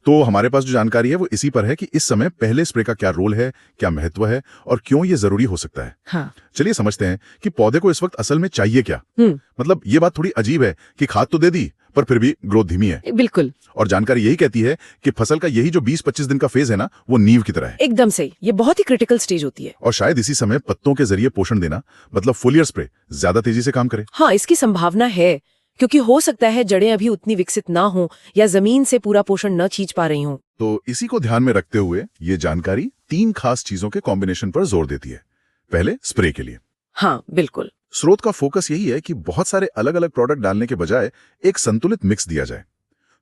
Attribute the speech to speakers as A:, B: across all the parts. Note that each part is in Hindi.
A: तो हमारे पास जो जानकारी है वो इसी पर है कि इस समय पहले स्प्रे का क्या रोल है, क्या महत्व है और क्यों ये जरूरी हो सकता है।
B: हाँ।
A: चलिए समझते हैं कि पौधे को इस वक्त असल में चाहिए क्या। मतलब ये बात थोड़ी अजीब है कि खाद तो दे दी पर फिर भी ग्रोथ धीमी है।
B: बिल्कुल।
A: और जानकारी यही कहती है कि फसल का यही जो 20-25 दिन का फेज है ना, वो नींव की तरह है।
B: एकदम सही, ये बहुत ही क्रिटिकल स्टेज होती है।
A: और शायद इसी समय पत्तों के जरिए पोषण देना, मतलब फोलियर स्प्रे, ज्यादा तेजी से काम करे।
B: हाँ, इसकी संभावना है, क्योंकि हो सकता है जड़ें अभी उतनी विकसित ना हो या जमीन से पूरा पोषण न खींच पा रही हों।
A: तो इसी को ध्यान में रखते हुए ये जानकारी 3 खास चीजों के कॉम्बिनेशन पर जोर देती है। पहले स्प्रे के लिए।
B: हाँ बिल्कुल।
A: स्रोत का फोकस यही है कि बहुत सारे अलग अलग प्रोडक्ट डालने के बजाय एक संतुलित मिक्स दिया जाए।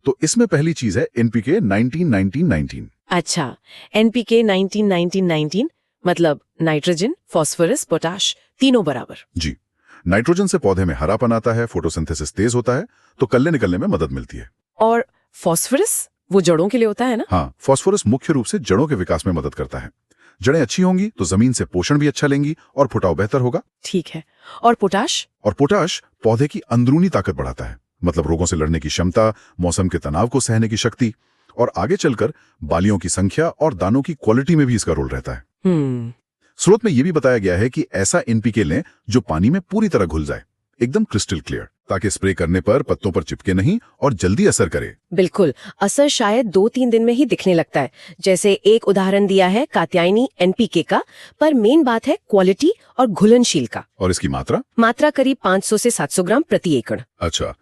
A: तो इसमें पहली चीज है एनपीके 19-19-19।
B: अच्छा, एनपीके 19-19-19 मतलब नाइट्रोजन, फास्फोरस, पोटाश तीनों बराबर।
A: जी, नाइट्रोजन से पौधे में हरापन आता है, फोटोसिंथेसिस तेज होता है, तो कल्ले निकलने में मदद मिलती है।
B: और फास्फोरस वो जड़ों के लिए होता है ना?
A: हाँ, फास्फोरस मुख्य रूप से जड़ों के विकास में मदद करता है। जड़ें अच्छी होंगी तो जमीन से पोषण भी अच्छा लेंगी और फुटाव बेहतर होगा।
B: ठीक है। और पोटाश?
A: और पोटाश पौधे की अंदरूनी ताकत बढ़ाता है, मतलब रोगों से लड़ने की क्षमता, मौसम के तनाव को सहने की शक्ति, और आगे चलकर बालियों की संख्या और दानों की क्वालिटी में भी इसका रोल रहता है। स्रोत में यह भी बताया गया है कि ऐसा एनपीके लें जो पानी में पूरी तरह घुल जाए, एकदम क्रिस्टल क्लियर, ताकि स्प्रे करने पर पत्तों पर चिपके नहीं और जल्दी असर करे।
B: बिल्कुल, असर शायद 2-3 दिन में ही दिखने लगता है। जैसे एक उदाहरण दिया है कात्यायनी एनपीके का, पर मेन बात है क्वालिटी और घुलनशील का।
A: और इसकी मात्रा?
B: मात्रा करीब 500 से 700 ग्राम प्रति एकड़।
A: अच्छा,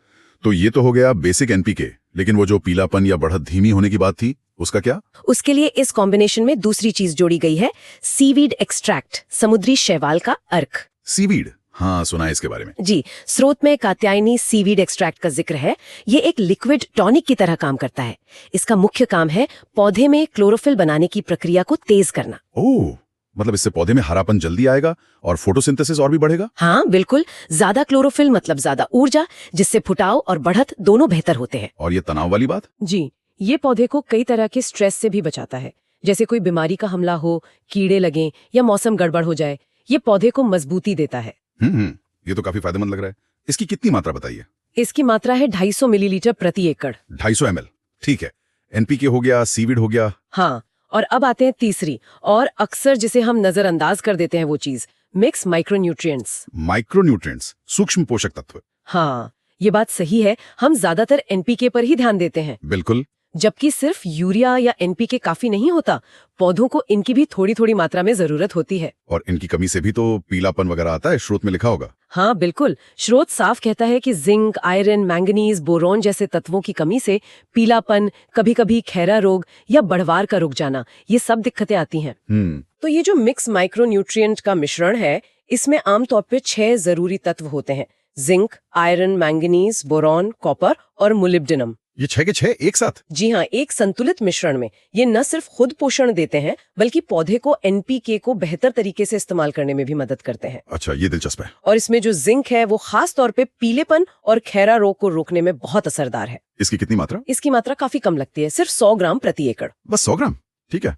A: तो ये तो हो गया बेसिक एनपीके, लेकिन वो जो पीलापन या बढ़त धीमी होने की बात थी, उसका क्या?
B: उसके लिए इस कॉम्बिनेशन में दूसरी चीज जोड़ी गई है, सीवीड एक्सट्रैक्ट, समुद्री शैवाल का अर्क।
A: सीवीड? हाँ, सुना है इसके बारे में।
B: जी, स्रोत में कात्यायनी सीवीड एक्सट्रैक्ट का जिक्र है। ये एक लिक्विड टॉनिक की तरह काम करता है। इसका मुख्य काम है पौधे में क्लोरोफिल बनाने की प्रक्रिया को तेज करना।
A: ओह, मतलब इससे पौधे में हरापन जल्दी आएगा और फोटोसिंथेसिस और भी बढ़ेगा?
B: हाँ बिल्कुल, ज्यादा क्लोरोफिल मतलब ज्यादा ऊर्जा, जिससे फुटाव और बढ़त दोनों बेहतर होते हैं।
A: और ये तनाव वाली बात?
B: जी, ये पौधे को कई तरह के स्ट्रेस से भी बचाता है, जैसे कोई बीमारी का हमला हो, कीड़े लगें या मौसम गड़बड़ हो जाए। ये पौधे को मजबूती देता है।
A: ये तो काफी फायदेमंद लग रहा है। इसकी कितनी मात्रा बताइए?
B: इसकी मात्रा है 250 मिलीलीटर प्रति एकड़।
A: 250 ml, ठीक है। एनपीके हो गया, सीवीड हो गया।
B: हाँ, और अब आते हैं तीसरी और अक्सर जिसे हम नजरअंदाज कर देते हैं वो चीज, मिक्स माइक्रोन्यूट्रिएंट्स।
A: माइक्रोन्यूट्रिएंट्स, सूक्ष्म पोषक तत्व।
B: हाँ, ये बात सही है। हम ज्यादातर एनपीके पर ही ध्यान देते हैं।
A: बिल्कुल।
B: जबकि सिर्फ यूरिया या एनपीके काफी नहीं होता, पौधों को इनकी भी थोड़ी थोड़ी मात्रा में जरूरत होती है।
A: और इनकी कमी से भी तो पीलापन वगैरह आता है, स्रोत में लिखा होगा।
B: हाँ बिल्कुल, स्रोत साफ कहता है कि जिंक, आयरन, मैंगनीज, बोरॉन जैसे तत्वों की कमी से पीलापन, कभी कभी खैरा रोग या बढ़वार का रुक जाना, ये सब दिक्कतें आती हैं। तो ये जो मिक्स माइक्रोन्यूट्रिएंट का मिश्रण है, इसमें आमतौर पर 6 जरूरी तत्व होते हैं: zinc, iron, manganese, boron, copper और मोलिब्डेनम।
A: ये 6 के 6 एक साथ?
B: जी हाँ, एक संतुलित मिश्रण में ये न सिर्फ खुद पोषण देते हैं, बल्कि पौधे को एनपीके को बेहतर तरीके से इस्तेमाल करने में भी मदद करते हैं।
A: अच्छा, ये दिलचस्प है।
B: और इसमें जो जिंक है वो खास तौर पे पीलेपन और खैरा रोग को रोकने में बहुत असरदार है।
A: इसकी कितनी मात्रा?
B: इसकी मात्रा काफी कम लगती है, सिर्फ 100 ग्राम प्रति एकड़।
A: बस 100 ग्राम? ठीक है।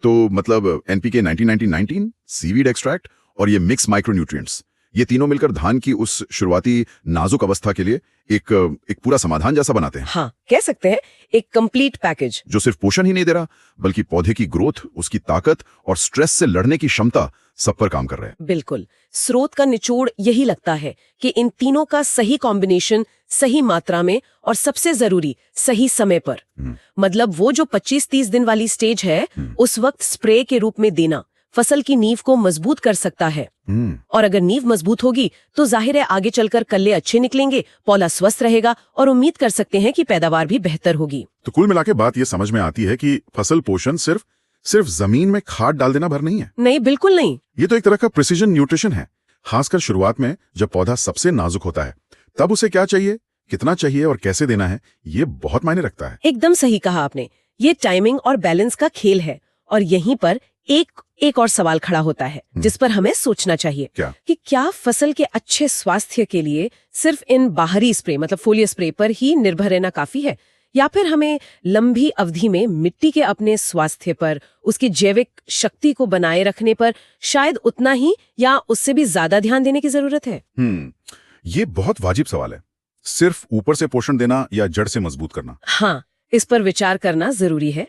A: तो मतलब एनपीके 19-19-19, सीवीड एक्सट्रैक्ट और ये मिक्स माइक्रोन्यूट्रिएंट्स, ये तीनों मिलकर धान की उस शुरुआती नाजुक अवस्था के लिए एक पूरा समाधान जैसा बनाते हैं।
B: हाँ, कह सकते हैं एक कंप्लीट पैकेज, जो
A: सिर्फ पोषण ही नहीं दे रहा, बल्कि पौधे की ग्रोथ, उसकी ताकत और स्ट्रेस से लड़ने की क्षमता, सब पर काम कर रहे हैं।
B: बिल्कुल, स्रोत का निचोड़ यही लगता है कि इन तीनों का सही कॉम्बिनेशन, सही मात्रा में और सबसे जरूरी सही समय पर, मतलब वो जो 25-30 दिन वाली स्टेज है, उस वक्त स्प्रे के रूप में देना फसल की नींव को मजबूत कर सकता है। और अगर नींव मजबूत होगी तो जाहिर है आगे चलकर कल्ले अच्छे निकलेंगे, पौधा स्वस्थ रहेगा और उम्मीद कर सकते हैं कि पैदावार भी बेहतर होगी।
A: तो कुल मिलाके बात ये समझ में आती है कि फसल पोषण सिर्फ जमीन में खाद डाल देना भर नहीं है।
B: नहीं, बिल्कुल नहीं।
A: ये तो एक तरह का प्रिसीजन न्यूट्रिशन है। खासकर शुरुआत में जब पौधा सबसे नाजुक होता है, तब उसे क्या चाहिए, कितना चाहिए और कैसे देना है, ये बहुत मायने रखता है।
B: एकदम सही कहा आपने। ये टाइमिंग और बैलेंस का खेल है। और यहीं पर एक और सवाल खड़ा होता है जिस पर हमें सोचना चाहिए कि क्या फसल के अच्छे स्वास्थ्य के लिए सिर्फ इन बाहरी स्प्रे मतलब फोलियर स्प्रे पर ही निर्भर रहना काफी है, या फिर हमें लंबी अवधि में मिट्टी के अपने स्वास्थ्य पर, उसकी जैविक शक्ति को बनाए रखने पर शायद उतना ही या उससे भी ज्यादा ध्यान देने की जरूरत है?
A: ये बहुत वाजिब सवाल है। सिर्फ ऊपर से पोषण देना या जड़ से मजबूत करना?
B: हाँ, इस पर विचार करना जरूरी है।